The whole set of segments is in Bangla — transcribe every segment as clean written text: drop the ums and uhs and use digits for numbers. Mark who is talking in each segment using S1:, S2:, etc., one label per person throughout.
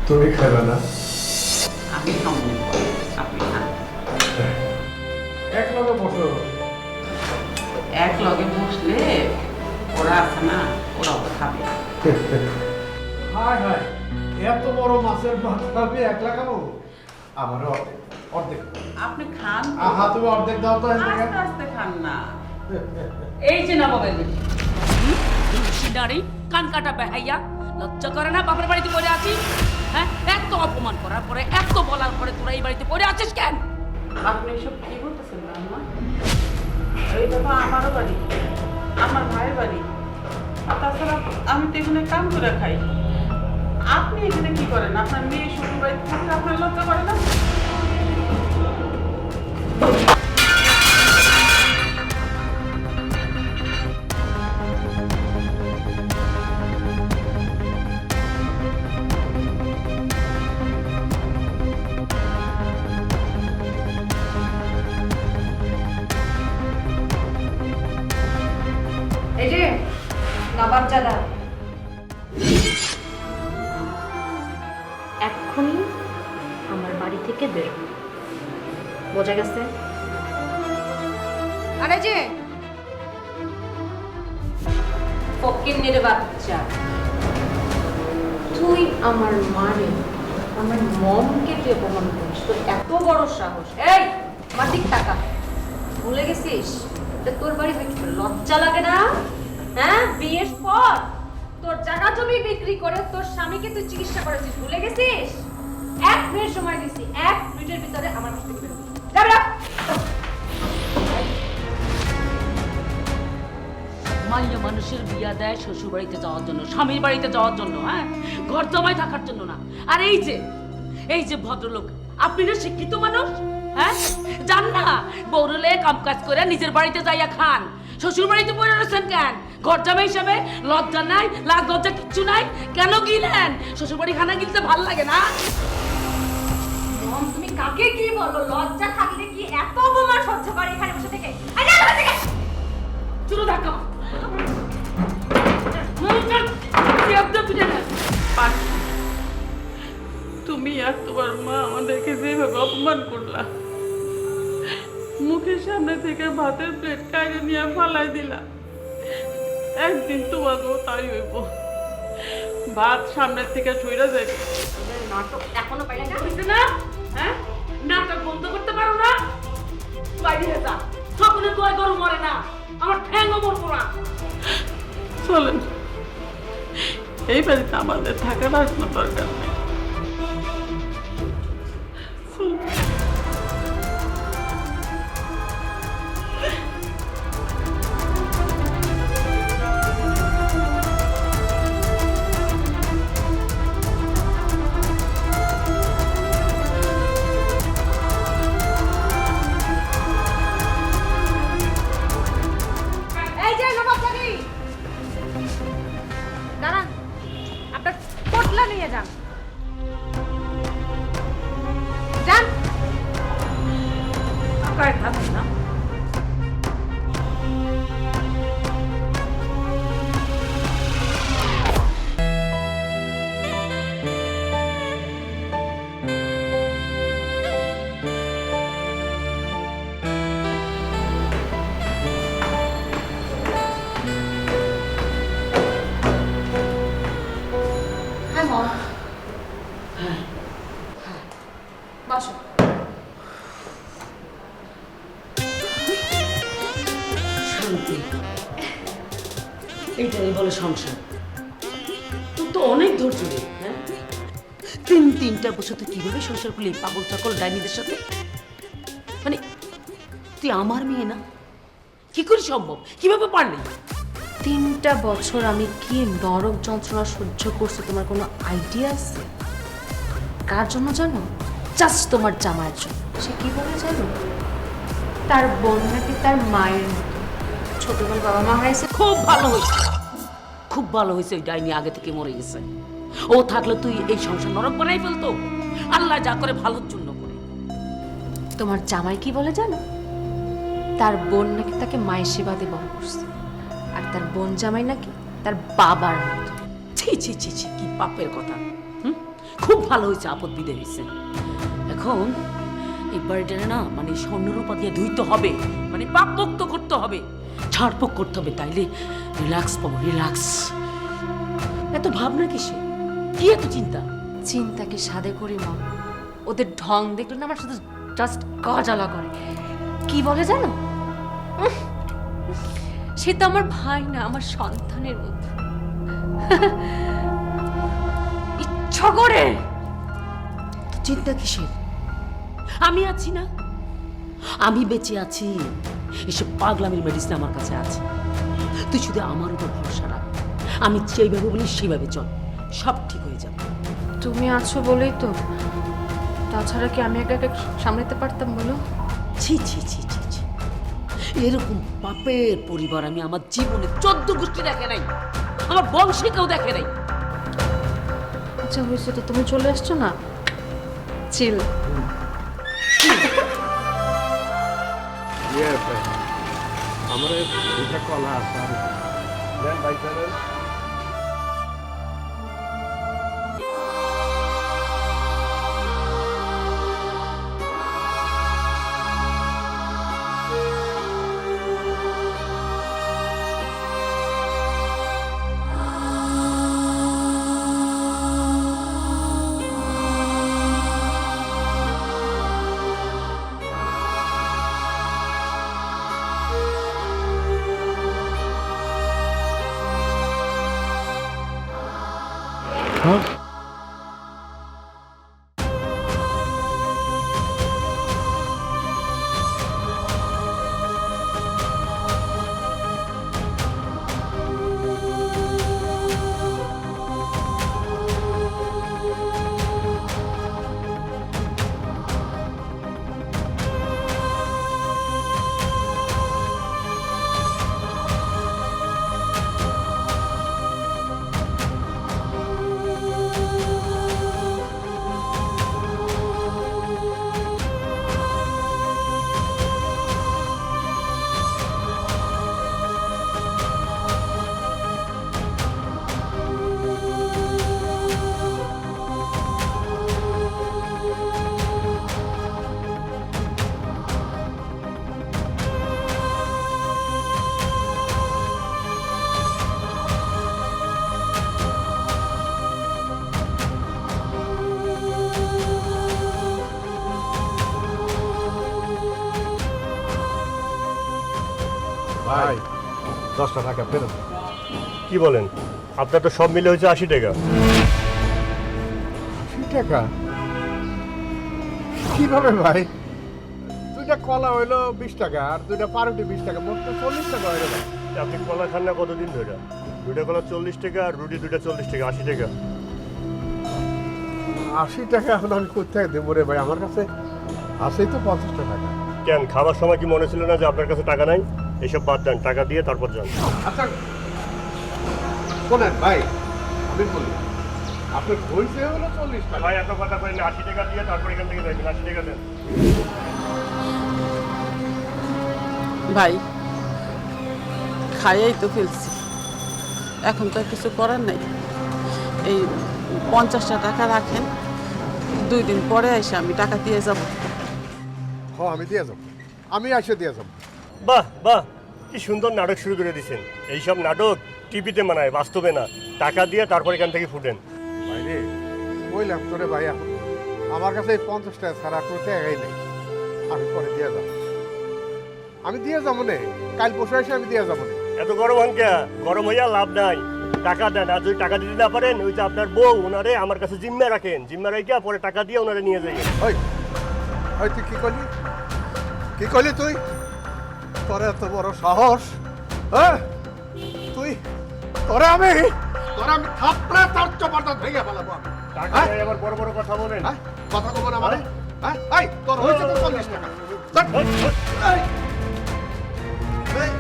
S1: তুমি খাবে না?
S2: আমি খাবো, আপনি খান।
S1: এক লগে বসো।
S2: এক লগে বসলে ওরা আছে না, ওরাও খাবে।
S1: হায় হায়, এত বড় মাছের মাথা আমি একলা খাবো? আমার অর্ধেক।
S2: আপনি খান তো।
S1: আহা, তুমি অর্ধেক দাও তো।
S2: আস্তে আস্তে খান না।
S3: এই যে নবাবের নারী কান কাটা বেহাইয়া, লজ্জা করে না বাপের বাড়িতে পড়ে আছিস? হ্যাঁ, এত অপমান করার পরে, এত বলার পরে তোরা এই বাড়িতে পড়ে আছিস কেন?
S2: আপনি এসব কি বলতেছেন রান্না? এইটা তো আমারও বাড়ি, আমার ভাইয়ের বাড়ি। আর তাছাড়া আমি তো এখানে কাম করে খাই। আপনি এখানে কি করেন? আপনার মেয়ে শ্বশুর বাড়িতে থাকলে আপনার লজ্জা করে না?
S4: এই যে নবাব জাদা, এক্ষুনি আমার বাড়ি থেকে বের হও। বোঝা গেছে? আরে যে ফকিন্নির বাচ্চা, তুই আমার মারে, আমার মমকে তুই অপমান করিস? তোর এত বড় সাহস! এই আমার দিক টাকা ভুলে গেছিস? তোর বাড়ি হয়েছিল, লজ্জা লাগে না? হ্যাঁ, বিয়ের পর তোর জায়গা জমি বিক্রি করে তোর স্বামীকে তুই চিকিৎসা করেছিস, ভুলে গেছিস? 1 মিনিট সময় দিছি, 1 মিনিটের ভিতরে আমার কাছ থেকে বের হবি। যাবি না?
S3: মাইয়া মানুষের বিয়া দেয় শ্বশুর বাড়িতে যাওয়ার জন্য, স্বামীর বাড়িতে যাওয়ার জন্য, হ্যাঁ, ঘর জমায় থাকার জন্য না। আর এই যে ভদ্রলোক, আপনি না শিক্ষিত মানুষ, হ্যাঁ, জান না বৌরলে কাম কাজ করে নিজের বাড়িতে যাইয়া খান, শ্বশুর বাড়িতে পড়ে রয়েছেন কেন? ঘর জামাই হিসাবে লজ্জা নাই, লাজ লজ্জা কিচ্ছু নাই, কেন গিলেন? শ্বশুর বাড়ি খানা গিলতে ভাল লাগে না?
S4: মম, তুমি কাকে কি বলো? লজ্জা থাকলে কি এত অপমান সহ্য করে এখানে বসে থেকে? আই যা এখান থেকে!
S3: চুরো ধাক্কা
S2: তুমি আর তোমার মা আমাদেরকে যেভাবে অপমান করলা, মুখের সামনে থেকে ভাতের প্লেট কাইরে নিয়ে ফালাই দিলা, একদিন তোমাকেও তাই হইব। ভাত সামনের থেকে ছুঁড়া যাবে।
S4: নাটক এখনো পাইলে না?
S3: হইছে না? হ্যাঁ, নাটক বন্ধ করতে পারো না? বাইরে যা, সকলে দোয়া গরু মরে না, আমার ঠ্যাংও মরবো না।
S2: চলেন, এই বাড়িতে আমাদের থাকার আর কোনো দরকার নেই। চলুন।
S4: এই যে নবাব জানি, দাঁড়ান, আপনার পোটলা নিয়ে যান। যান।
S3: আপনার থাকবে না।
S4: হ্যাঁ মম, বসো।
S3: শান্তি, এইটাই বলে সংসার। তুই তো অনেক ধৈর্য রে, হ্যাঁ? তিনটা বছর তুই কিভাবে সংসার করলি পাগল চাকল ডাইনিদের সাথে? মানে তুই আমার মেয়ে না, কি করে সম্ভব? কিভাবে পারলি?
S4: 3টা বছর আমি কি নরক যন্ত্রণা সহ্য করছি তোমার কোনো আইডিয়া আছে? কার জন্য জানো? জাস্ট তোমার জামাইয়ের জন্য। সে কি বলে জানো? তার বোন নাকি তার মায়ের মতো, ছোটবেলা বাবা মা হারাইছে।
S3: খুব ভালো হয়েছে, খুব ভালো হয়েছে। ওই ডাইনি আগে থেকে মরে গেছে। ও থাকলে তুই এই সংসার নরক বানাই ফেলতো। আল্লাহ যা করে ভালোর জন্য করে।
S4: তোমার জামাই কি বলে জানো? তার বোন নাকি তাকে মায়ের সেবা দিয়ে বড় করছে, আর তার বোন জামাই নাকি তার বাবার মতো।
S3: ছি ছি ছি ছি, কি পাপের কথা। খুব ভালো হয়েছে, আপদ বিদে হয়েছে। এখন এই বাড়িটারে না মানে স্বর্ণরূপা দিয়ে ধুইতে হবে, মানে পাপ মুক্ত করতে হবে, ছাড়পোক করতে হবে, তাইলে রিল্যাক্স পাবো, রিল্যাক্স। এত ভাবনা কিসে, কি এত চিন্তা?
S4: চিন্তা কি সাদে করি মা, ওদের ঢং দেখলে না আমার শুধু জাস্ট গা জ্বালা করে। কি বলে জানো, সে তো আমার ভাই না, আমার সন্তানের মতো। ইচ্ছা করে।
S3: তো চিন্তা কিসের? আমি আছি না, আমি বেঁচে আছি। এসব পাগলামির মেডিসিন আমার কাছে আছে। তুই শুধু আমার উপর ভরসা রাখ, আমি যেইভাবে বলি সেইভাবে চল, সব ঠিক হয়ে যাবে।
S4: তুমি আছো বলেই তো, তাছাড়া কি আমি একা একা সামলাতে পারতাম বলো?
S3: ছি ছি ছি ছি ছি, এরকম পাপের পরিবার আমি আমার জীবনে 14 গোষ্ঠী দেখে নাই, আমার বংশে কেউ দেখে নাই।
S4: আচ্ছা হয়েছে তো, তুমি চলে আসছো না, চিল।
S1: আমার দুইটা কলা আছে, দেন ভাই চলেন। ভাই 10টা টাকা ফেরত।
S5: কি বলেন, আপনার তো সব মিলে হয়েছে 80 টাকা।
S1: 80 টাকা কিভাবে ভাই? দুইটা কলা হইলো 20 টাকা আর দুইটা পাউরুটি 20 টাকা, মোট তো 40 টাকা হইলো ভাই।
S5: আপনি কলা খান না কতদিন ধরে? দুইটা কলা 40 টাকা আর রুটি দুইটা 40 টাকা, 80 টাকা।
S1: 80 টাকা এখন আমি কোথায় দেবো রে ভাই? আমার কাছে আছেই তো 50 টাকা।
S5: কেন, খাবার সময় কি মনে ছিল না যে আপনার কাছে টাকা নাই? এসব বাদ দেন, টাকা দিয়ে তারপর যান।
S1: আচ্ছা শোনেন ভাই, আমি বলি আপনার হয়েছে হলো 40 টাকা।
S5: ভাই এত কথা করেন, 80 টাকা দিয়ে তারপর এখান থেকে যাবেন। 80 টাকা দেন।
S2: ভাই খাইয়াই তো ফেলছি, এখন তো আর কিছু করার নাই। এই 50টা টাকা রাখেন, 2 দিন পরে এসে আমি টাকা দিয়ে যাব।
S1: হ্যাঁ আমি দিয়ে যাবো, আমি এসে দিয়ে যাবো।
S5: বাহ বাহ, কি সুন্দর নাটক শুরু করে দিয়েছেন। এইসব নাটক টিভিতে মানায়, বাস্তবে না। টাকা দিয়ে তারপর এখান থেকে ফুটেন।
S1: ভাই রে বললাম তোরে ভাই, এখন আমার কাছে এই 50 টাকা ছাড়া কোনো টাকাই নেই। আমি পরে দিয়ে যাবো, আমি দিয়ে যাবো নে, কাল পরশু এসে আমি দিয়ে যাবো নে।
S5: এত গরম হন কে? গরম হইয়া লাভ নাই, টাকা দেন। আর যদি টাকা দিতে না পারেন, ওই যে আপনার বউ, ওনারে আমার কাছে জিম্মা রাখেন। জিম্মা রাখিয়া পরে টাকা দিয়ে ওনারে নিয়ে যাই।
S1: ওই ওই তুই কি করলি? কি করলি তুই? তোর এত বড় সাহস, হ্যাঁ? তুই তোরে আমি থাপড়ে তার চপাটা ভেঙে ফেলাবো আমি।
S5: টাকা
S1: হ্যাঁ?
S5: নেই, আবার বড় বড় কথা বলেন।
S1: হ্যাঁ? কথা কব না মানে? হ্যাঁ? এই তোর হয়েছে তো 40 টাকা। এই,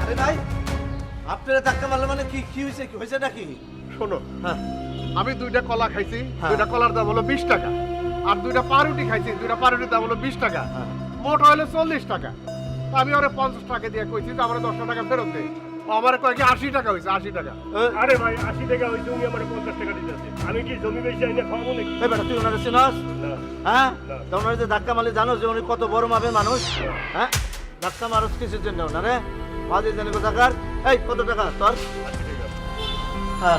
S6: আরে ভাই, আপনারা ধাক্কা মারলে মানে কি কি হয়েছে, কি হয়েছে নাকি?
S1: শোনো,
S6: হ্যাঁ
S1: আমি 2টা কলা খাইছি,
S6: হ্যাঁ।
S1: 2টা কলার দাম হলো 20 টাকা, আর 2টা পাউরুটি খাইছি, 2টা পাউরুটির দাম হলো 20 টাকা, মোট হলো 40 টাকা। তো আমি ওরে 50 টাকা দিয়ে কইছি যে আমার 10 টাকা ফেরত দে। আমার কয় কি 80 টাকা হয়েছে, 80 টাকা।
S5: আরে ভাই 80 টাকা হইছে, উনি আমার 50 টাকা দিতেছে। আমি কি জমি বেশি আইনা খাওয়াবো নাকি?
S6: এই বেটা তুই ওনারে চিনস?
S5: না।
S6: হ্যাঁ
S5: না।
S6: তা ওনারে যে ধাক্কা মারলে জানো যে উনি কত বড় মাপের মানুষ? হ্যাঁ ধাক্কা মারস কিসের জন্য ওনারে? বাজে জানি কোথাকার। এই কত টাকা তোর?
S5: 80 টাকা।
S6: হ্যাঁ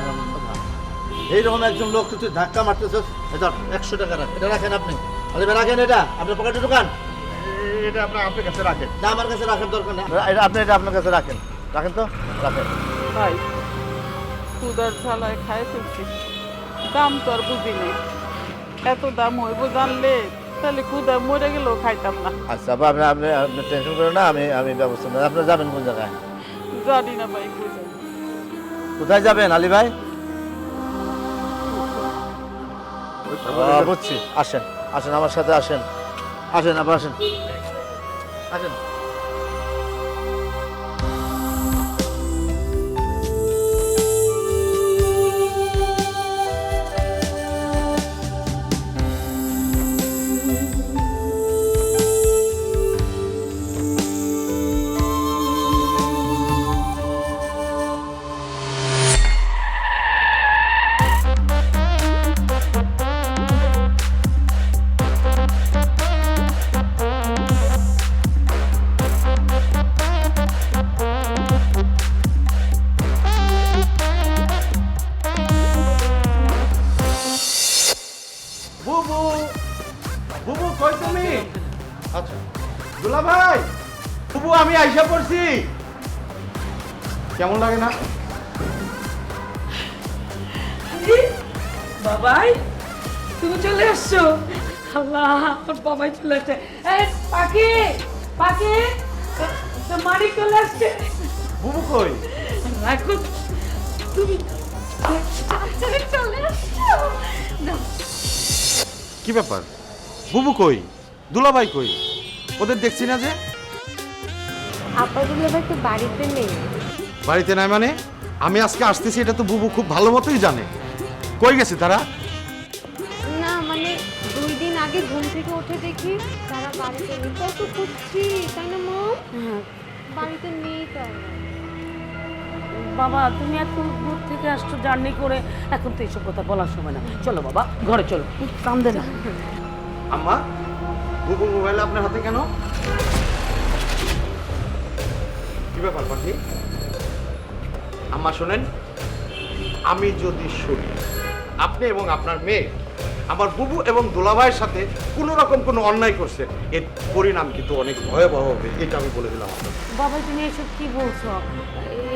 S6: এইরকম একজন লোক তুই ধাক্কা মারতেছিস, এটা 100 টাকা রাখ। এটা রাখেন আপনি। আরে রাখেন, এটা আপনার পকেটে ঢোকান।
S1: এটা আপনার কাছে রাখেন।
S6: না আমার কাছে রাখার দরকার নেই, আপনি এটা আপনার কাছে রাখেন। রাখেন তো, রাখেন।
S2: ভাই ক্ষুদার ঝালায় খায় ফেলছি, দাম তো আর বুঝি নেই। এত দাম হইব জানলে তাহলে ক্ষুদা মরে গেলেও খাইতাম না।
S6: আচ্ছা আপা, আপনি আপনি আপনি টেনশন করেন না, আমি ব্যবস্থা নেই। আপনি যাবেন কোন জায়গায়?
S2: জানি না ভাই বুঝে।
S6: কোথায় যাবেন আলী ভাই? বুঝছি, আসেন আসেন আমার সাথে আসেন, আসেন আবার আসেন, আসেন।
S1: বুবু, বুবু কই তুমি? আচ্ছা দুলা ভাই, বুবু আমি আইসা পড়ছি। কেমন লাগে না?
S3: বাবাই তুমি চলে আসছো। আল্লাহ আমার বাবাই চলে আসছে। এই পাখি পাখি, তো মালিক চলে আসছে।
S1: বুবু কই?
S3: রাখো তুমি
S4: চলে আসছো।
S7: কি ব্যাপার? বুবু কই? দুলাভাই কই? ওদের দেখছি না যে।
S4: আপা দুলাভাই তো বাড়িতে নেই।
S7: বাড়িতে নাই মানে? আমি আজকে আসতেছি এটা তো বুবু খুব ভালো মতোই জানে। কই গেছে তারা?
S4: না মানে 2 দিন আগে ঘুম থেকে উঠে দেখি তারা বাড়িতে নেই। কত খুঁজছি তাই না মা? বাড়িতে নেই তারা।
S3: বাবা তুমি এত দূর থেকে আসছো জার্নি করে, এখন তো এইসব কথা বলার সময় না। চলো বাবা ঘরে চলো, কান্দে না।
S1: আম্মা, বুবু মোবাইল আপনার হাতে কেন? কি ব্যাপার পাখি? আম্মা শোনেন, আমি যদি শুনি আপনি এবং আপনার মেয়ে আমার বুবু এবং দুলাভাইয়ের সাথে কোনো রকম কোনো অন্যায় করছে, এর পরিণাম কিন্তু অনেক ভয়াবহ হবে, এটা আমি বলে দিলাম আপনাকে।
S3: বাবা তুমি এসব কি বলছো?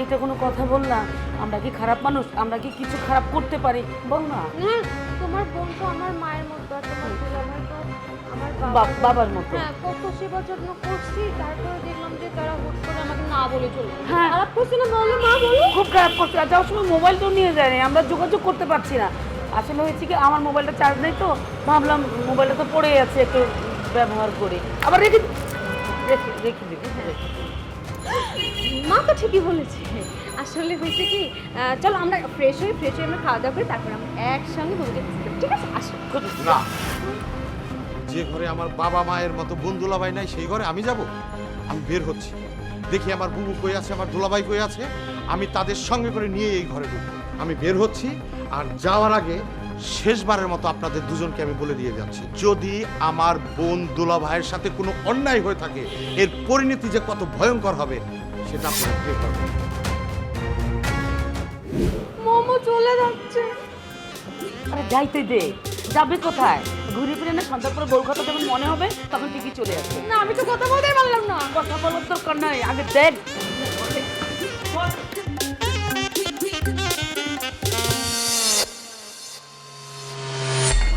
S3: এটা কোনো কথা বললা? আমরা কি খারাপ মানুষ? আমরা কি কিছু খারাপ করতে পারি? বল না।
S4: হ্যাঁ তোমার বোন তো আমার মায়ের মতো, আর তোমার দুলাভাই তো আমার
S3: বাবার মতো।
S4: হ্যাঁ কত সেবা যত্ন করছি, তারপরে দেখলাম যে তারা হুট করে আমাকে না বলে চলে গেল।
S3: হ্যাঁ।
S4: খারাপ করছি না বলো মা, বলো।
S3: খুব খারাপ করছে। আর যাওয়ার সময় মোবাইলটাও নিয়ে যায়নি, আমরা যোগাযোগ করতে পারছি না। আসলে হয়েছে কি, আমার মোবাইলটা চার্জ নেই তো, ভাবলাম মোবাইলটা তো পড়ে আছে, একটু ব্যবহার করি, আবার রেখে রেখে রেখে দিবি।
S4: মা তো ঠিকই বলেছে। আসলে হয়েছে কি, চলো আমরা ফ্রেশ হয়ে আমরা খাওয়া দাওয়া করি, তারপর আমরা একসঙ্গে বলতে ঠিক আছে? আসো।
S7: না, যে ঘরে আমার বাবা মায়ের মতো বোন দুলাভাই নাই সেই ঘরে আমি যাব? আমি বের হচ্ছি, দেখি আমার বুবু কই আছে, আমার দুলাভাই কই আছে, আমি তাদের সঙ্গে করে নিয়ে এই ঘরে ঢুকবো। আমি বের হচ্ছি, আর যাওয়ার আগে শেষবারের মতো আপনাদের দুজনকে আমি বলে দিয়ে যাচ্ছি, যদি আমার বোন দুলাভাইয়ের সাথে কোনো অন্যায় হয়ে থাকে এর পরিণতি যে কত ভয়ঙ্কর হবে সেটা আপনারা টের পাবেন।
S4: মোমো চলে যাচ্ছে।
S3: আরে যাইতে দে, যাবে কোথায়? ঘুরে ফিরে না সন্ধ্যার পরে বউর কথা যখন মনে হবে তখন ঠিকই চলে আসবে।
S4: না আমি তো কথা বলতেই পারলাম না।
S3: কথা বলার দরকার নাই, আগে দেখ।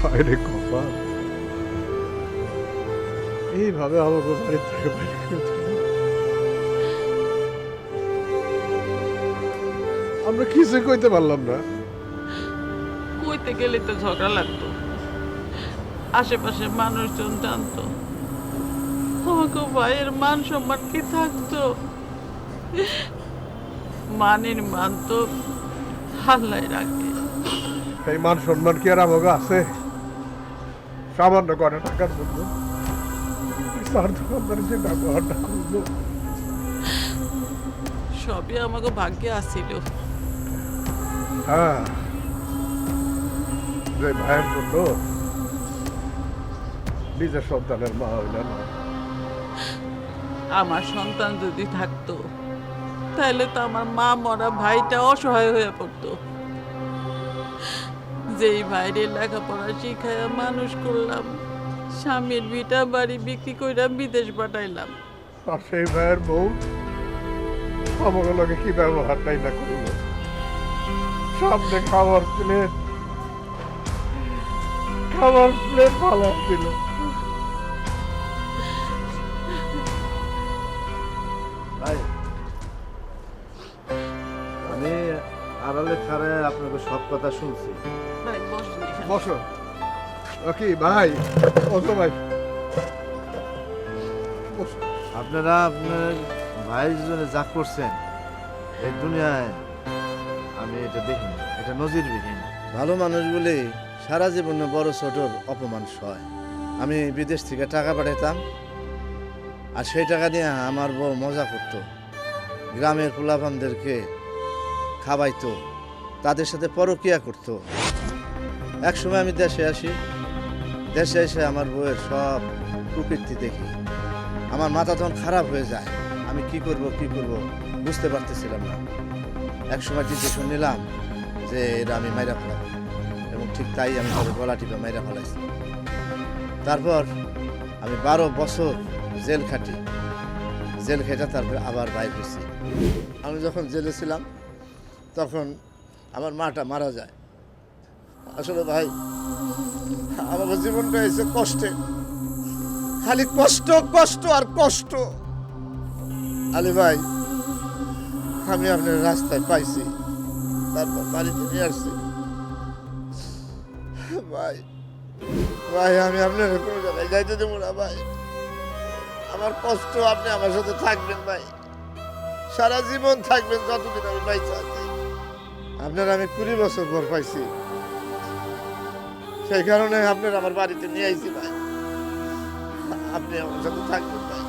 S1: হায় রে কপাল, এইভাবে আমাকে বাড়ি থেকে বাইরে করে দিল। আমরা কিছু কইতে পারলাম না।
S2: কইতে গেলে তো ঝগড়া লাগতো, আশেপাশে মানুষজন জানতো, আমাকে ভাইয়ের মান সম্মান কি থাকতো? মানের মান তো আল্লাহ রাখে।
S1: এই মান সম্মান কি আর আমাকে আছে? সামান্য করে টাকার জন্য চার দোকানদার যে ব্যবহারটা করলো,
S2: সবই আমাকে ভাগ্যে আসছিল।
S1: হ্যাঁ, যে ভাইয়ের জন্য নিজের সন্তানের মা হইল না।
S2: আমার সন্তান যদি থাকতো তাহলে তো আমার মা মরা ভাইটা অসহায় হয়ে পড়তো। যেই ভাইরে লেখাপড়া শিখাইয়া মানুষ করলাম, স্বামীর ভিটা বাড়ি বিক্রি কইরা বিদেশ পাঠাইলাম।
S1: আর সেই ভাইয়ের বউ আমার লগে কি ব্যবহারটাই না করলো। সামনে খাবার প্লেট ভালো ছিল।
S6: ভাই আমি আড়ালে খাড়ায় আপনাকে সব কথা শুনছি।
S2: ভাই বসুন এখানে।
S1: বসো। ও কি ভাই? বসো ভাই, বসো।
S6: আপনারা আপনার ভাইয়ের জন্য যা করছেন এই দুনিয়ায় আমি এটা দেখিনি, এটা নজিরবিহীন। ভালো মানুষ বলে সারা জীবনে বড় ছোটর অপমান সয়। আমি বিদেশ থেকে টাকা পাঠাতাম, আর সেই টাকা দিয়ে আমার বউ মজা করতো, গ্রামের পোলাপানদেরকে খাওয়াইতো, তাদের সাথে পরকিয়া করতো। একসময় আমি দেশে আসি, দেশে এসে আমার বউয়ের সব কুকীর্তি দেখি, আমার মাথা তখন খারাপ হয়ে যায়। আমি কি করব বুঝতে পারতেছিলাম না। একসময় ডিসিশন নিলাম যে এরা আমি মাইরা ফেলাবো, এবং ঠিক তাই আমি তাদের গলা টিপে মাইরা ফেলাইছি। তারপর আমি 12 বছর জেল খাটি, জেল খেটে তারপর আবার বাইর হয়েছি। আমি যখন জেলে ছিলাম তখন আমার মাটা মারা যায়। আসলে ভাই আমার জীবনটা এসে কষ্টে, খালি কষ্ট কষ্ট আর কষ্ট। আলী ভাই আমি আপনার রাস্তায় পাইছি, তারপর বাড়িতে নিয়ে আসছি। ভাই ভাই আমি আপনার কোনো জায়গায় যাইতে দেবো না ভাই। আমার কষ্ট, আপনি আমার সাথে থাকবেন ভাই, সারা জীবন থাকবেন যতদিন আমি বাইচে আছি। আপনার আমি 20 বছর পর পাইছি, সেই কারণে আপনার আমার বাড়িতে নিয়ে আইছি ভাই। আপনি আমার সাথে থাকবেন ভাই,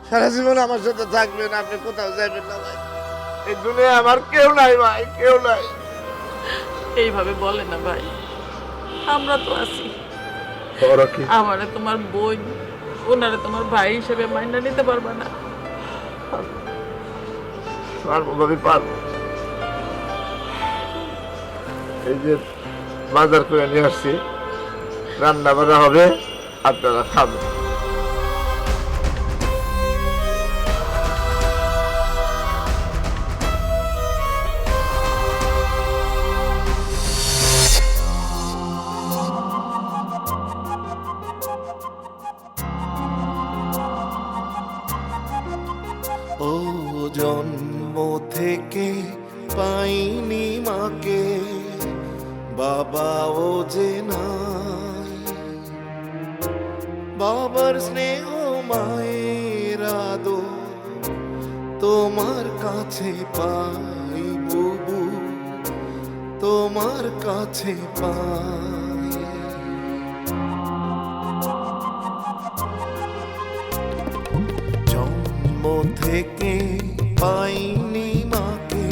S6: সারা জীবন আমার সাথে থাকবেন, আপনি কোথাও যাবেন না ভাই। এই দুনিয়ায় আমার কেউ নাই ভাই, কেউ নাই।
S2: এইভাবে বলে না ভাই, আমরা তো আছি। আমারে তোমার বোন, ওনারে তোমার ভাই হিসেবে মাইনা নিতে পারবা না?
S6: পারবো ভাবি, পারবো। এই যে বাজার করে নিয়ে আসছি, রান্না বান্না হবে, আপনারা খাবেন।
S8: ও জন্ম থেকে পাইনি মাকে, বাবাও যে নাই, বাবার স্নেহ মায়ের আদর তোমার কাছে পাই বুবু, তোমার কাছে পাই। জন্ম থেকে পাইনি মাকে,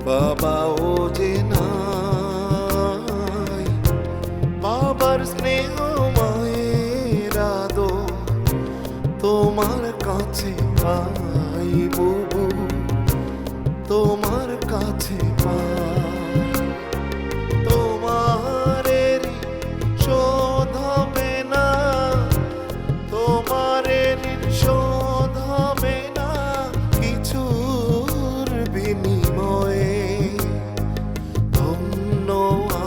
S8: বাবাও যে নাই, বাবার স্নেহ মায়ের আদর তোমার কাছে পাই বুবু, তোমার কাছে পাই। তোমার শোধ হবে না, তোমার শোধ হবে না কিছুর বিনিময়ে। ধন্য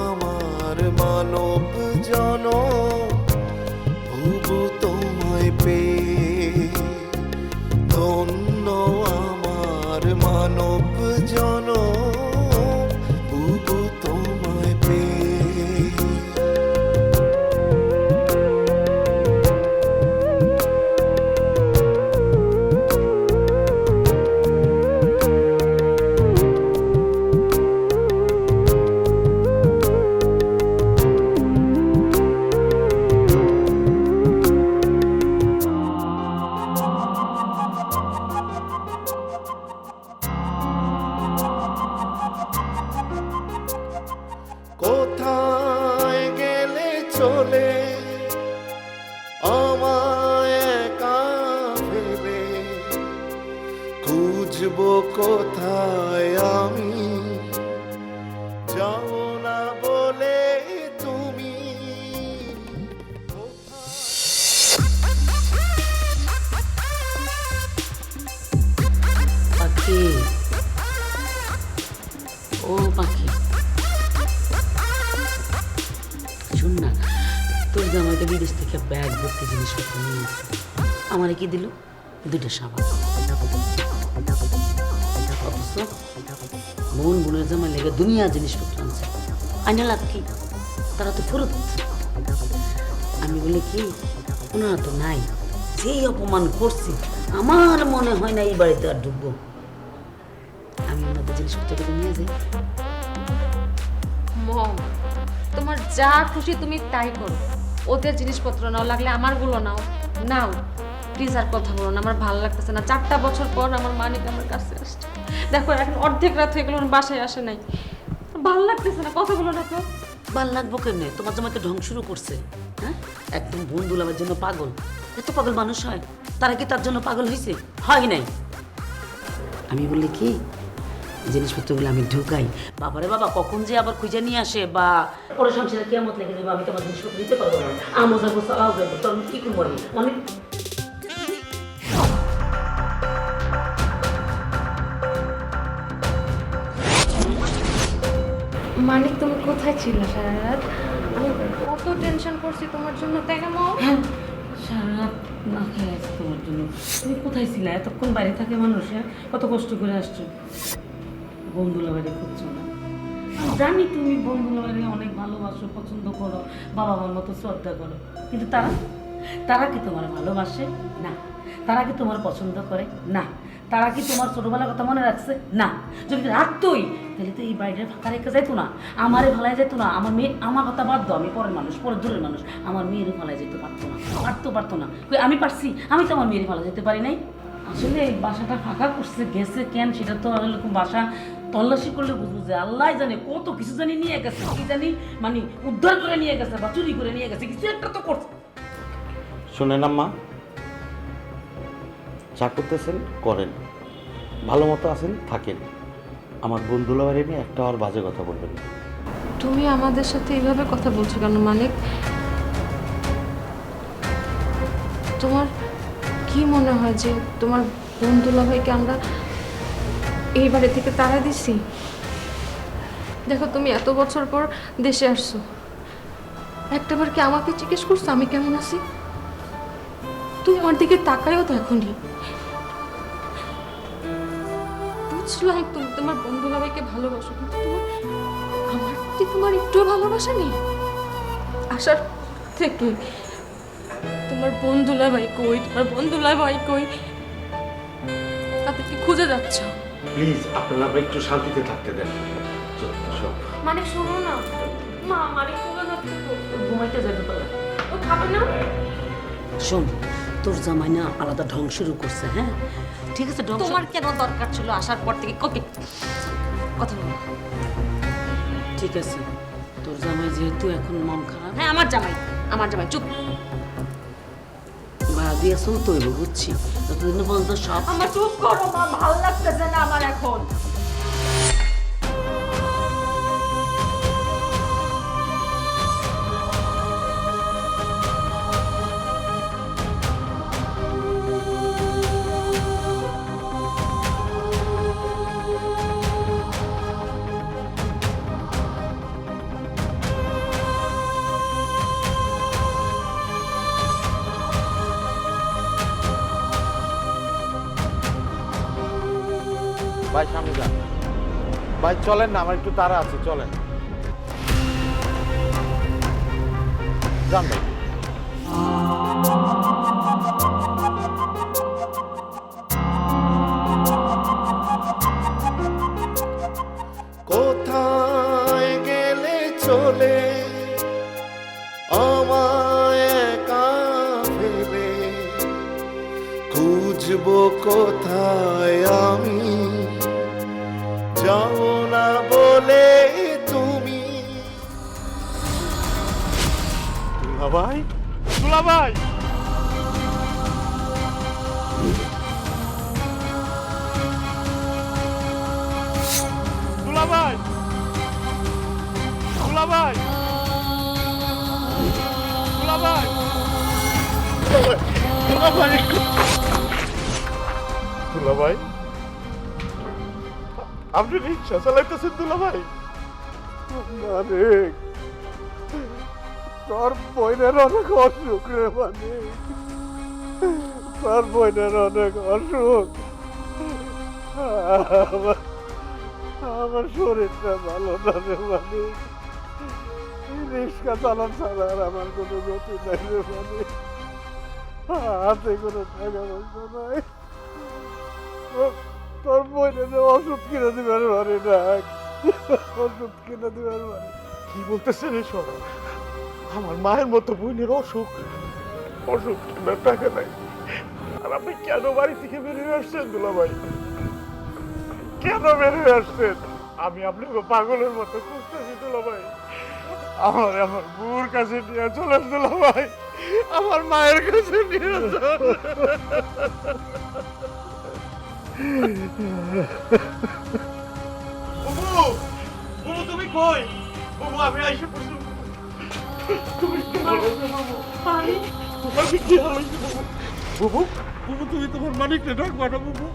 S8: আমার মানব জনম বুবু তোমায় পেয়ে, ধন্য আমার মানব জনম
S3: ও পাখি, শোন না, তোর জামাইতে বিদেশ থেকে ব্যাগ ভর্তি জিনিসপত্র নিয়ে আসছে। আমারে কি দিল? 2টা সাবান। অথচ বোন বোনের জামাই লেগে দুনিয়া জিনিসপত্র আনছে। আইনা লাভ কি? তারা তো ফেরত। আমি বলি কি, ওনারা তো নাই, যেই অপমান করছি আমার মনে হয় না এই বাড়িতে আর ঢুকবো। আমি ওনাদের জিনিসপত্রটাকে নিয়ে যাই।
S4: মম, তোমার যা খুশি তুমি তাই করো। ওদের জিনিসপত্র নাও, লাগলে আমারগুলো নাও। নাও প্লিজ, আর কথা বলো না, আমার ভালো লাগতেছে না। 4টা বছর পর আমার মানিক আমার কাছে আসছে। দেখো এখন অর্ধেক রাত হয়ে গেল, বাসায় আসে নাই। ভালো লাগতেছে না, কথা বলো না তো।
S3: ভাল লাগবো কেমনে? তোমার জামাইকে ঢং শুরু করছে। হ্যাঁ, একদম বোন দুলাভাইয়ের জন্য পাগল। এত পাগল মানুষ হয়? তারা কি তার জন্য পাগল হয়েছে? হয় নাই। আমি বলি কি, জিনিসপত্রগুলো আমি ঢুকাই, বাবারে বাবা কখন যে আবার খুঁজে নিয়ে আসে, বা পরে সংসারে কেমন লেগে যাবে, আমি তোমার জিনিসপত্র দিতে পারবো না। আমও যাবো, চালাও যাবো, তখন কি করবো আমি? অনেক
S4: মানিক, তুমি কোথায় ছিল সারা রাত? আমি কত টেনশন করছি তোমার জন্য, তাই না মম?
S3: হ্যাঁ, সারা রাত না খেয়ে আছে তোমার জন্য। তুমি কোথায় ছিলে? এতক্ষণ বাইরে থাকে মানুষ, হ্যাঁ? কত কষ্ট করে আসছো। বন্ধুলা বাড়ি খুঁজছো না? আমি জানি তুমি বন্ধুলা বাড়ি অনেক ভালোবাসো, পছন্দ করো, বাবা মার মতো শ্রদ্ধা করো, কিন্তু তারা কি তোমার ভালোবাসে? না। তারা কি তোমার পছন্দ করে? না। তারা কি তোমার ছোটবেলার কথা মনে রাখছে? না। যদি রাখতোই তাহলে তো এই বাড়িটা ফাঁকা রেখে যেত না, আমারে ভালাই যেত না। আমার মেয়ে, আমার কথা বাদ দাও, আমি পরের মানুষ, পরের দূরের মানুষ, আমার মেয়েরও ভালাই যেতে পারতো না, পারতো না। কই আমি পারছি? আমি তো আমার মেয়ের ভালো যেতে পারি নাই। আসলে এই বাসাটা ফাঁকা করছে, গেছে কেন সেটা তো এরকম বাসা তল্লাশি করলে বুঝবো যে আল্লাহ জানে কত কিছু জানি নিয়ে গেছে, কি জানি মানে উদ্ধার করে নিয়ে গেছে বা চুরি করে নিয়ে গেছে, কিছু একটা তো করছে।
S9: শোনেন আম্মা, যা করতেছেন করেন, ভালো মতো আছেন থাকেন, আমার বন্ধুলা বাড়ি নিয়ে একটা আর বাজে কথা বলবেন না।
S4: তুমি আমাদের সাথে এইভাবে কথা বলছো কেন মানিক? তোমার কি মনে হয় যে তোমার বন্ধুলা ভাইকে আমরা এই বাড়ি থেকে তাড়া দিছি? দেখো, তুমি এত বছর পর দেশে আসছো, একটাবার কি আমাকে জিজ্ঞেস করছো আমি কেমন আছি? তুমি আমার দিকে তাকাইও দেখোনি। বুঝলাম তুমি তোমার বন্ধুলা ভাইকে ভালোবাসো, কিন্তু আমার প্রতি তোমার একটুও ভালোবাসা নেই। আসার থেকে তোমার বন্ধুলা ভাই কই, তোমার বন্ধুলা ভাই কই, তাদেরকে খুঁজে যাচ্ছ।
S9: প্লিজ আপনারা একটু শান্তিতে থাকতে দেন।
S4: মানে শোনো না মা, মানে চলে যাচ্ছে তো,
S3: ঘুমাইতে যাবে পারে।
S4: ও খাবে না।
S3: শোন, তোর জামাই না আলাদা ঢং শুরু করছে। হ্যাঁ ঠিক আছে, ঢং
S4: তোমার কেন দরকার ছিল আসার পর থেকে কপি কথা বলো?
S3: ঠিক আছে, তোর জামাই যেহেতু এখন মন খারাপ।
S4: হ্যাঁ, আমার জামাই চুপ।
S3: ভাড়া দিয়ে চলতে হইব, বুঝছি, যতদিন পর্যন্ত সব।
S4: আমার চুপ করো মা, ভালো লাগতেছে না আমার এখন।
S7: ভাই সামনে যান ভাই, চলেন না, আমার একটু তাড়া আছে, চলেন যান ভাই।
S8: কোথায় গেলে চলে আমায় একা ফেলে, খুঁজবো কোথায় আমি, যাও না বলে তুমি।
S5: দুলাভাই, দুলাভাই, দুলাভাই, দুলাভাই, দুলাভাই, দুলাভাই, দুলাভাই,
S7: আপনি রিক্সা চালাইতেছেন দুলাভাই?
S1: মানিক, তোর বোনের অনেক অসুখ রে মানিক, তোর বোনের অনেক অসুখ। আমার শরীরটা ভালো না রে মানিক, রিক্সা চালান ছাড়া আর আমার কোনো গতি নাই রে মানিক, হাতে কোনো টাকা পয়সা নাই। তোর বোনের ওষুধ কিনে দিবার পারি না, ওষুধ কিনে দিবার পারি।
S7: কি বলতেছেন এসব? আমার মায়ের মতো বোনের অসুখ, অসুখ কেনার টাকা নাই। আর আপনি কেন বাড়ি থেকে বেরিয়ে আসছেন দুলাভাই? কেন বেরিয়ে আসছেন? আমি আপনাকে পাগলের মতো খুঁজতেছি দুলাভাই। আমার বউর কাছে নিয়ে চলেন দুলাভাই, আমার মায়ের কাছে নিয়ে চল। বুবু, বুবু তুমি কই? বুবু আমি আইসে পড়ছি। তুমি কি হলো বাবু?
S2: পানি
S7: তুমি কি হলো বুবু? বুবু, বুবু তুমি তোমার মানিককে ডাকবা না বুবু।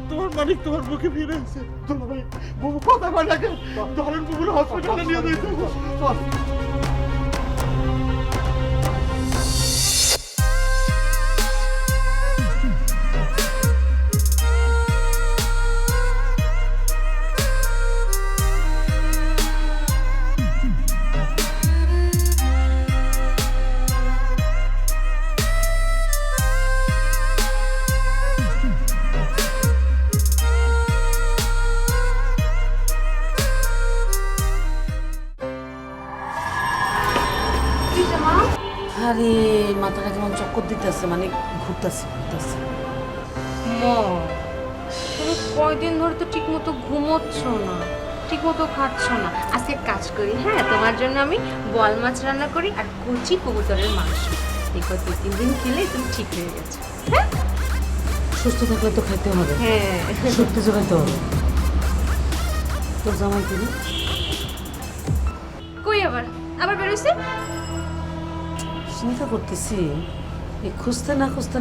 S7: তোমার মানিক তোমার বুকে ফিরে এসেছে। দুলাভাই, বুবু কথা কয় না কেন? ধরেন বুবুর হসপিটালে নিয়ে যাইতে হবে। চল।
S3: আরে মাথাটা কেমন চক্কর দিতেছে, মানে ঘুরতেছে।
S4: মম, তুমি কয়দিন ধরে তো ঠিক মতো ঘুমোচ্ছ না, ঠিক মতো খাচ্ছ না। আজকে কাজ করি, হ্যাঁ, তোমার জন্য আমি বল মাছ রান্না করি আর কচি কবুতরের মাংস। দেখো 2-3 দিন খেলে তুমি ঠিক হয়ে গেছে। হ্যাঁ
S3: সুস্থ থাকলে তো খাইতে হবে,
S4: হ্যাঁ,
S3: শক্তি জোগাইতে হবে। তোর জামাই কিনি
S4: কই আবার বেরোইছে?
S3: চিন্তা করতেছি, এই খুঁজতে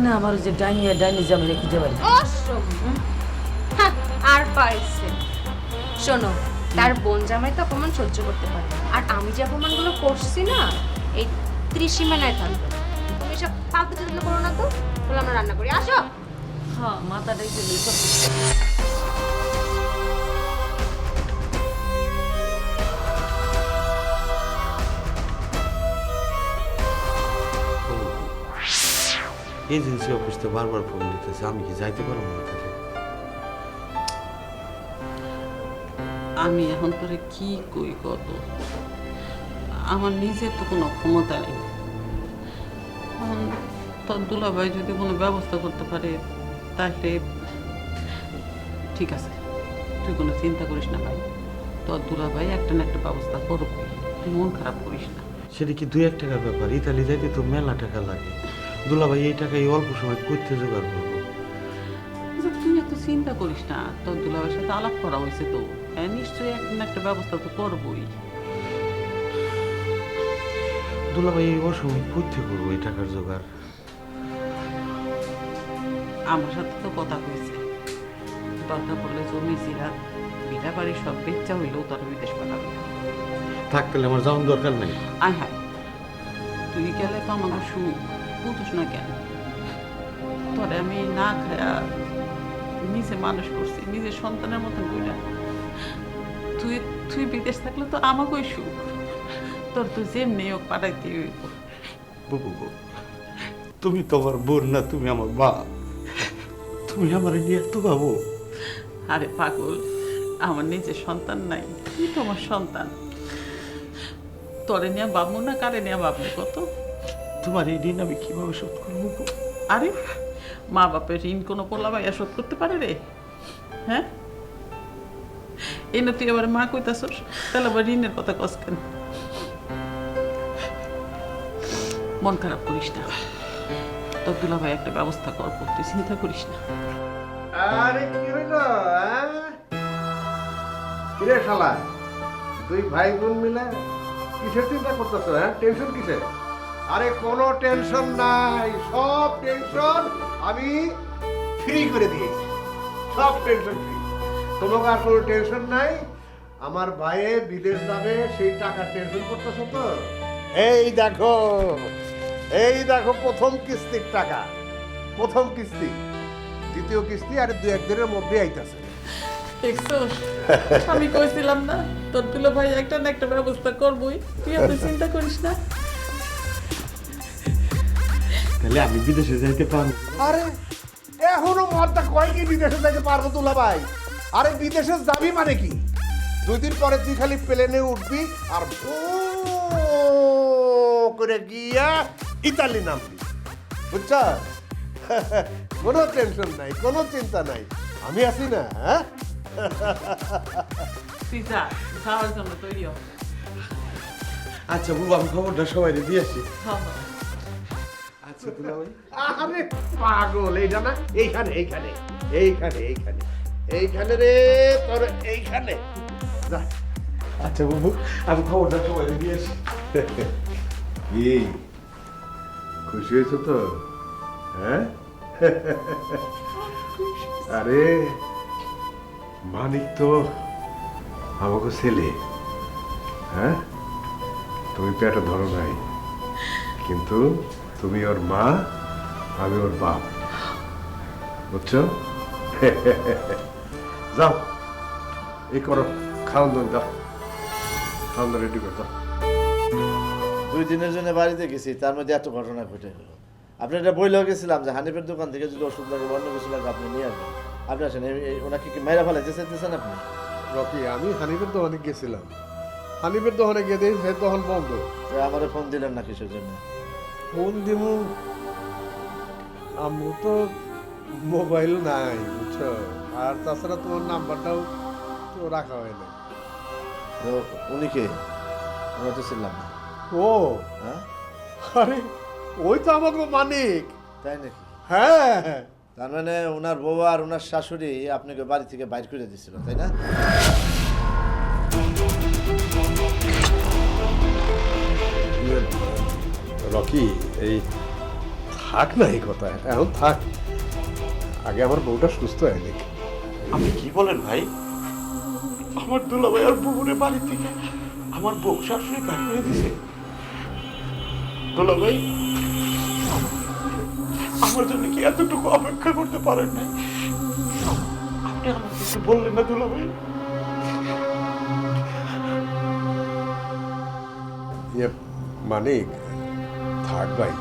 S3: না আমার ওই যে ডাইনি জামাই খুঁজে পারি।
S4: অসম্ভব। হ্যাঁ, আর পাইছে। শোনো, তার বোন জামাই তো অপমান সহ্য করতে পারে, আর আমি যে অপমানগুলো করছি না, এই ত্রিসীমানায় থাকবে। তুমি সব ফালতু চিন্তা করো না তো, বলে আমরা রান্না করি। আসো।
S3: হ্যাঁ, মাথাটাই চলে সব।
S9: এজেন্সি অফিস তো বারবার ফোন দিতেছে, আমি কি যাইতে পারবো না তাহলে?
S2: আমি এখন তোরে কি কই কত, আমার নিজের তো কোনো ক্ষমতা নেই। এখন তোর দুলাভাই যদি কোনো ব্যবস্থা করতে পারে তাহলে ঠিক আছে, তুই কোনো চিন্তা করিস না ভাই, তোর দুলাভাই একটা না একটা ব্যবস্থা করবো, তুই মন খারাপ করিস না।
S9: সেটা কি 2-1 টাকার ব্যাপার? ইতালি যাইতে তো মেলা টাকা লাগে। দুলাভাই এই টাকা এই অল্প সময় করতে জোগাড় করবো।
S2: তুই এত চিন্তা করিস না, তোর দুলাভাইয়ের সাথে আলাপ করা হয়েছে তো, হ্যাঁ নিশ্চয়ই একটা না একটা ব্যবস্থা তো করবোই।
S9: দুলাভাই এই অসময় করতে করবো এই টাকার জোগাড়?
S2: আমার সাথে তো কথা কইছে, দরকার পড়লে জমি জিরাত বিটা বাড়ি সব বেচ্চা হইলেও তোর বিদেশ পাঠাবে।
S9: থাকতে আমার যাওয়ার দরকার নেই।
S2: আয় হায়, তুই গেলে তো আমাকে সুখ বুঝুস না কেন? তোরে আমি না খায়া নিজে মানুষ করছি, নিজের সন্তানের মতন কইরা। তুই তুই বিদেশ থাকলে তো আমাকেই সুখ, তোর তো যেমনি হোক পাঠাইতে হইব।
S9: বুবু, তুমি তোমার বোন না, তুমি আমার মা। তুমি আমার নিয়ে এত ভাবো?
S2: আরে পাগল, আমার নিজের সন্তান নাই, তুই তো আমার সন্তান। তোরে নিয়ে ভাববো না, কারে নিয়ে ভাববো কত?
S9: তোমার এই ঋণ আমি কিভাবে শোধ করবো?
S2: আরে মা বাপের ঋণ কোনো পোলা ভাইয়া শোধ করতে পারে রে? হ্যাঁ, এই না তুই আবার মা কইতাছস, তাহলে আবার ঋণের কথা কস কেন? মন খারাপ করিস না, তোর দুলা ভাই একটা ব্যবস্থা করবো, তুই চিন্তা করিস না।
S1: আরে কি হইল? কিরে শালা, দুই ভাই বোন মিলে কিসের চিন্তা করতেছ? হ্যাঁ, টেনশন কিসের? আরে কোনো টেনশন নাই, সব টেনশন আমি ফ্রি করে দিয়েছি, সব টেনশন ফ্রি। তোমাকে আর কোনো টেনশন নাই। আমার ভাইয়ে বিদেশ যাবে সেই টাকা টেনশন করতেছো তো? এই দেখো, এই দেখো প্রথম কিস্তির টাকা, প্রথম কিস্তি, দ্বিতীয় কিস্তি আর 2-1 দিনের মধ্যে আইতাছে।
S2: দেখছোস আমি কইছিলাম না তোর দুলো ভাই একটা না একটা ব্যবস্থা করবই, তুই এত চিন্তা করিস না।
S9: তাহলে আমি বিদেশে যাইতে পারবো?
S1: আরে এখনো মনটা কয় কি বিদেশে যাইতে পারবো দুলা ভাই? আরে বিদেশে যাবি মানে কি, 2 দিন পরে তুই খালি প্লেনে উঠবি আর ভো করে গিয়া ইতালি নামবি, বুঝছ? কোনো টেনশন নাই, কোনো চিন্তা নাই, আমি আছি না। হ্যাঁ,
S2: তুই যা, যাওয়ার জন্য তৈরি হ।
S7: আচ্ছা বুবু, আমি খবরটা সবাই দিয়ে আসি। আচ্ছা দুলাভাই।
S1: আরে পাগল, এইটা না, এইখানে এইখানে এইখানে এইখানে এইখানে রে, তোর এইখানে যা।
S7: আচ্ছা বুবু, আমি খবরটা সবাই দিয়ে আসি।
S1: এই খুশি হয়েছো তো? হ্যাঁ, আরে মানিক তো আমাকে ছেলে। হ্যাঁ, তুমি তো একটা ধরো নাই, কিন্তু তুমি ওর মা, আমি ওর বাপ, বুঝছো? যাও, এই করো, খাওয়ান দাও, দাও খাওয়ান দাও, রেডি করে দাও।
S6: 2 দিনের জন্য বাড়িতে গেছি, তার মধ্যে এত ঘটনা ঘটে গেল। আপনি এটা বইলেও গেছিলাম যে হানিফের দোকান থেকে যদি ওষুধ লাগে, অন্য কিছু লাগে আপনি নিয়ে আসবেন। আপনি আসেন, ওনাকে কি মেয়েরা ফেলাইতে চাইতেছেন আপনি?
S1: রকি, আমি হানিফের দোকানে গেছিলাম, হানিফের দোকানে গিয়ে দেখি সে দোকান বন্ধ।
S6: আমারে ফোন দিলেন না কিসের জন্য?
S1: ফোন দিমু, আমার তো মোবাইল নাই, বুঝছো? আর তাছাড়া তোমার নাম্বারটাও তো রাখা হয় না।
S6: তো উনি কে? আমরা তো ছিলাম না।
S1: ও,
S6: হ্যাঁ,
S1: আরে ওই তো আমাকে মানিক।
S6: তাই নাকি?
S1: হ্যাঁ,
S6: তার মানে ওনার বউ আর ওনার শাশুড়ি আপনাকে বাড়ি থেকে বাইর করে দিছিল, তাই না?
S1: রকি, এই থাক না এই কথা, এখন থাক, আগে আমার বউটা সুস্থ হয়নি।
S9: আপনি কি বলেন ভাই? আমার দুলাভাই আর বুবুরে বাড়ি থেকে আমার বউ শাশুড়ি বাড়ি করে দিছে। দুলাভাই, আমার জন্য কি এতটুকু অপেক্ষা করতে পারেন নাই? আপনি আমাকে কিছু বললেন না দুলাভাই?
S1: মানিক, থাক ভাই,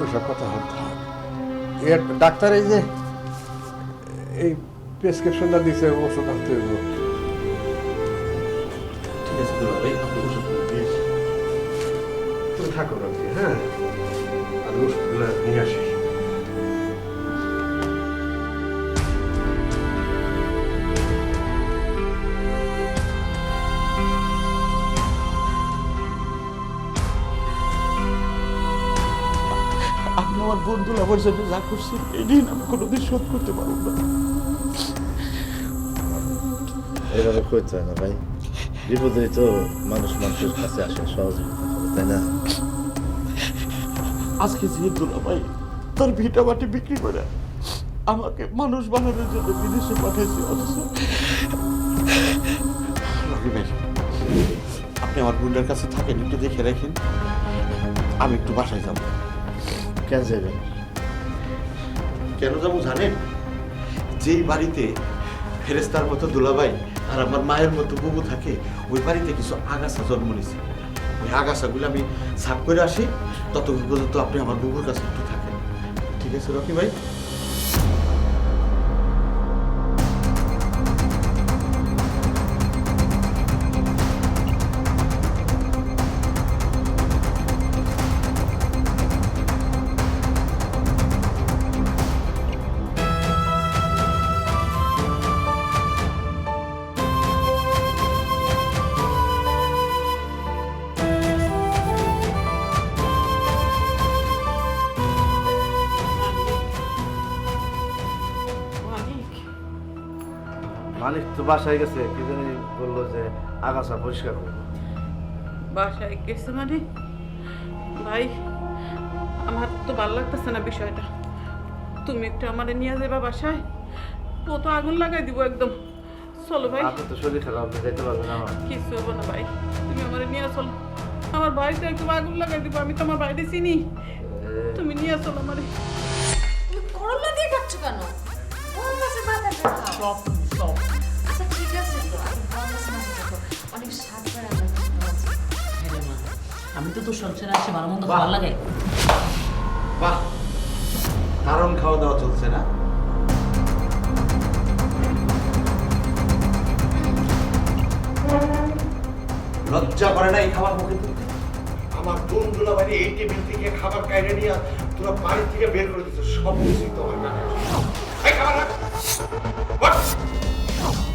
S1: ওইসব কথা এখন থাক। এর ডাক্তার এই যে এই প্রেসক্রিপশনটা দিছে, ওষুধ আনতে হইব।
S9: ঠিক আছে দুলাভাই, আপনি ওষুধ দিয়ে আসি।
S1: তুমি থাকো রকি, হ্যাঁ, আর ওষুধগুলো নিয়ে আসি।
S9: আপনি আমার বন্ধু লাভার জন্য যা করছেন, এই ঋণ আমি কোনোদিন শোধ করতে পারবো না।
S6: এইভাবে করতে হয় না ভাই, বিপদেই তো মানুষ মানুষের কাছে আসে সহযোগিতা করে, তাই না?
S9: আজকে যে দুলাভাই তার ভিটা মাটি বিক্রি করে আমাকে মানুষ বানানোর জন্য বিদেশে পাঠিয়েছে, অথচ রকি ভাই, আপনি আমার বোনের কাছে থাকেন, একটু দেখে রাখেন, আমি একটু বাসায় যাব।
S6: কেন যাবেন?
S9: কেন যাবো জানেন? যেই বাড়িতে ফেরেস্তার মতো দুলাভাই আর আমার মায়ের মতো বুবু থাকে, ওই বাড়িতে কিছু আগাছা জন্ম নিয়েছে। ওই আগাছাগুলো আমি সাফ করে আসি, ততক্ষণ পর্যন্ত আপনি আমার বুবুর কাছে একটু থাকেন, ঠিক আছে রকি ভাই?
S2: মানিক,
S6: মালিক তো বাসায় গেছে, কি জানি বললো যে আগাছা পরিষ্কার করবো।
S2: বাসায় গেছে মানে? ভাই, আমার তো ভালো লাগতেছে না বিষয়টা। তুমি একটু আমারে নিয়ে যাবা বাসায়, ও তো আগুন লাগাই দিব একদম। চলো ভাই
S6: আপনার তো শরীর খারাপ, আপনি যেতে পারবেন আমার।
S2: কিছু হবো না ভাই, তুমি আমার নিয়ে চলো। আমার বাড়িতে একটু আগুন লাগাই দিব, আমি তো আমার বাড়িতে চিনি। তুমি নিয়ে চলো আমার।
S4: তুমি করলা দিয়ে খাচ্ছ কেন? কোন গাছের মাথা খাও?
S2: সব সব
S4: আচ্ছা ঠিক আছে তো, আমি কোন গাছের মাথা খাবো? অনেক স্বাদ করে রান্না করতে পারছি।
S3: আমি তো তোর সংসারে আসি ভালো মন্দ ভালো লাগে।
S9: বাহ, দারুণ খাওয়া দাওয়া চলছে না? লজ্জা করে না এই খাবার মুখে তুলতে? আমার বন্ধুরা বাড়ি এই টেবিল থেকে খাবার কাইরে নিয়ে তোরা বাড়ি থেকে বের করে দিচ্ছ, সব কিছুই তো আমার কানে আসে। এই খাবার রাখ। ওঠ।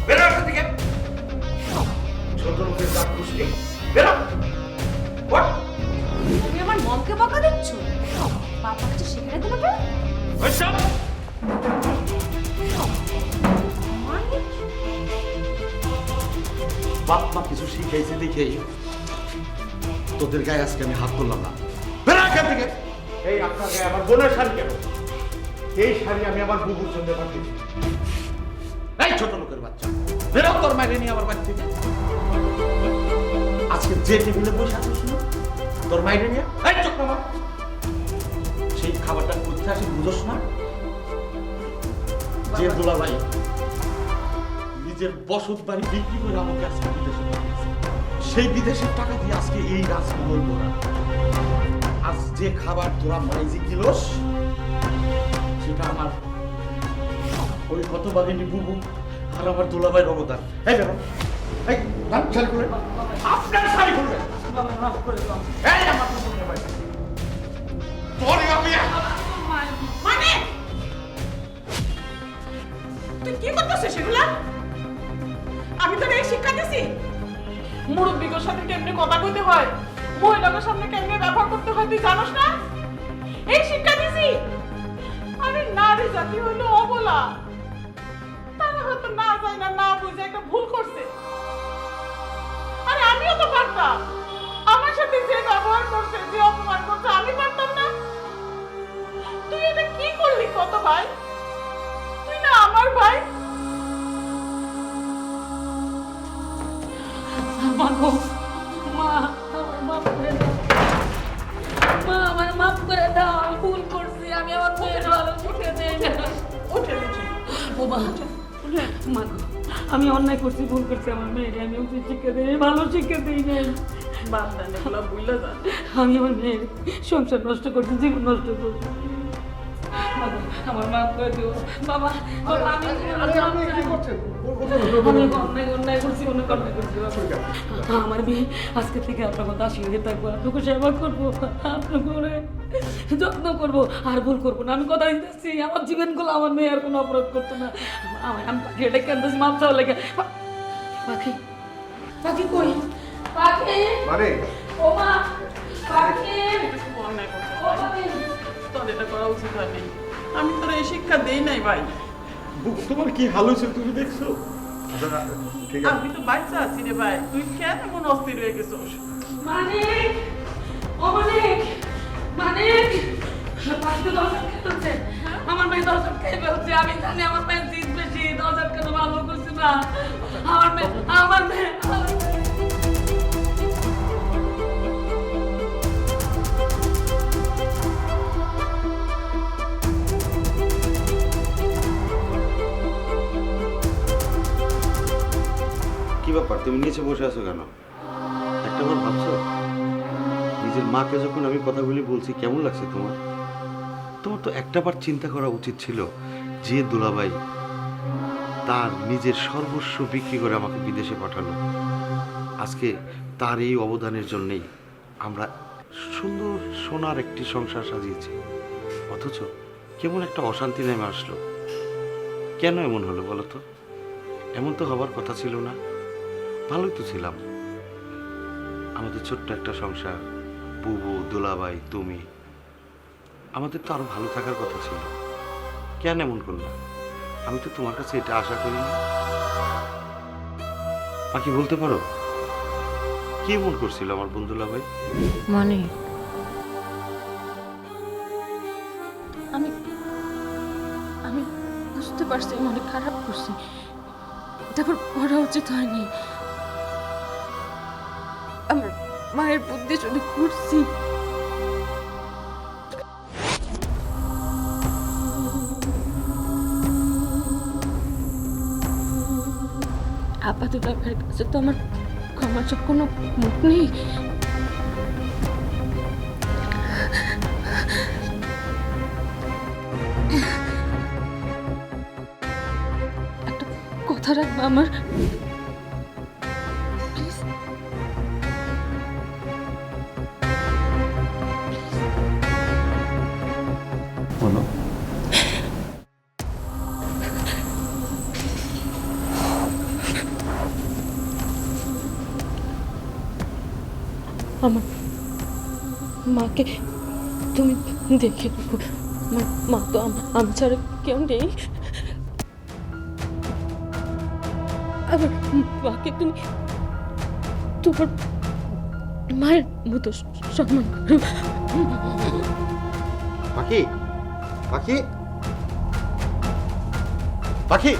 S9: বের হ এখান থেকে। ছোট লোকের দাঁত খুশকি। বের হ। ওঠ।
S4: তুমি আমার মমকে বকা দিচ্ছ? বাবা কিছু শিখে তোমাকে?
S9: ওই সব। বাপ মা কিছু শিখাইছে দেখেই তোদের গায়ে আজকে আমি হাত তুললাম না। বেরো এখান থেকে। এই আপনার গায়ে আমার বোনের শাড়ি কেন? এই শাড়ি আমি আমার বুবুর জন্য পাঠিয়েছি। এই ছোট লোকের বাচ্চা, বেরো তোর মাইরে নিয়ে আমার বাড়ি থেকে। আজকে যে টেবিলে বসে আছিস না তোর মাইরে নিয়ে, এই চোখ নামা। সেই খাবারটা করতে আসি বুঝোস না? যে দুলাভাই নিজের বসত বাড়ি বিক্রি করে আমাকে আজকে বিদেশে পাঠিয়েছে, সেই বিদেশের টাকা দিয়ে আজকে এই রাজমহল করা। আজ যে খাবার তোরা মাইজি কিলোস সেটা আমার ওই হতভাগিনী বুবু আর আমার দুলাভাইয়ের অবদান। এই বেরো, এই নাম শাড়ি খুলে, আপনার শাড়ি খুলবে। এই আমার দুলাভাই, তোরে আমি
S2: মানে তুই কি করতেছিস সেগুলা? আমি তোর এই শিক্ষা দিছি মুরব্বীদের সাথে কেমনে কথা কইতে হয়, মহিলাদের সামনে কেমনে ব্যবহার করতে হয়, তুই জানোস না? এই শিক্ষা দিছি। আরে নারী জাতি হলো অবলা, তারা হয়তো না যায় না, না বুঝে একটা ভুল করছে। আরে আমিও তো পারতাম, আমার সাথে যে ব্যবহার করছে, যে অপমান করছে, আমি পারতাম না? তুই এটা কি করলি কত ভাই? তুই না আমার ভাই।
S3: মা গো, মা আমার মাফ করে দাও। মা আমার মাফ করে দাও, আমি ভুল করছি, আমি আমার মেয়ের ভালো শিখে দেই না।
S2: উঠে উঠে
S3: ও মা, মা গো, আমি অন্যায় করছি, ভুল করছি, আমার মেয়ের আমি উচিত শিক্ষা দিই, ভালো শিক্ষা দিই নাই।
S2: বাদ দেন এগুলো, বুঝলে যান।
S3: আমি আমার মেয়ের সংসার নষ্ট করছি, জীবন নষ্ট করছি। মা গো, আমার মাফ করে দিও বাবা। বাবা, আমি
S1: আপনি কি করছেন?
S3: আমি অন্যায় করছি, অনেক অন্যায় করছি বাবা। আমার মেয়ে আজকে থেকে আপনার কথা আশীর্বাদে থাকবো, আপনাকে সেবা করবো, আপনাকে যত্ন করবো, আর ভুল করবো না। আমি কথা দিতেছি, আমার জীবনগুলো আমার মেয়ে আর কোনো অপরাধ করতো না। আমি পাখি এটা কেনতেছি, মাপ চাওয়া লেগে। পাখি, পাখি কই? পাখি,
S1: মানে
S3: ও মা, পাখি,
S2: খুব অন্যায় করছে
S3: ও পাখি।
S2: তোর এটা করা উচিত হয়নি। আমি তোর এই শিক্ষা দেই নাই ভাই।
S9: বুবু তোমার কি হাল হয়েছে তুমি দেখছো?
S1: ঠিক আছে,
S2: আমি তো বাচ্চা আছি রে ভাই, তুই কেন এমন অস্থির হয়ে গেছিস?
S3: মানিক, ও মানিক, মানিক, পাখি তো দরজা খেলছে, আমার মেয়ে দরজা খেয়ে ফেলছে। আমি জানি আমার মেয়ে জিত বেশি, দরজা কেন ভালো করছে না। আমার মেয়ে, আমার মেয়ে, আমার মেয়ে।
S9: কি ব্যাপার, তুমি নিচে বসে আছো কেন? একটা বার ভাবছো নিজের মাকে যখন আমি কথাগুলি বলছি কেমন লাগছে তোমার? তোমার তো একটাবার চিন্তা করা উচিত ছিল যে দুলাভাই তার নিজের সর্বস্ব বিক্রি করে আমাকে বিদেশে পাঠালো, আজকে তার এই অবদানের জন্যেই আমরা সুন্দর সোনার একটি সংসার সাজিয়েছি। অথচ কেমন একটা অশান্তি নেমে আসলো। কেন এমন হলো বলো তো? এমন তো হবার কথা ছিল না। ভালোই তো ছিলাম। আমাদের ছোট্ট একটা সংসার, বুবু, দুলাভাই, তুমি, আমাদের তো আরো ভালো থাকার কথা ছিল। কেন এমন করলো? আমি তো তোমার কাছে এটা আশা করিনি। বাকি বলতে পারো কি এমন করছিল আমার বন্ধু দুলাভাই?
S4: মানে আমি বুঝতে পারছি, মনে খারাপ করছি।
S10: তারপর করা উচিত হয়নি। আমার মায়ের বুদ্ধি শুনে করছি। আপাতত আমার কাছে তো আমার ক্ষমা চাওয়ার কোনো মুখ নেই। একটা কথা রাখবা আমার, প্লিজ।
S9: বলো।
S10: আমার মাকে তুমি দেখে রাখো। মা তো আমি ছাড়া কেউ নেই। আমার মাকে তুমি তোমার মায়ের মতো সম্মান করো।
S9: পাখি পাখি পাখি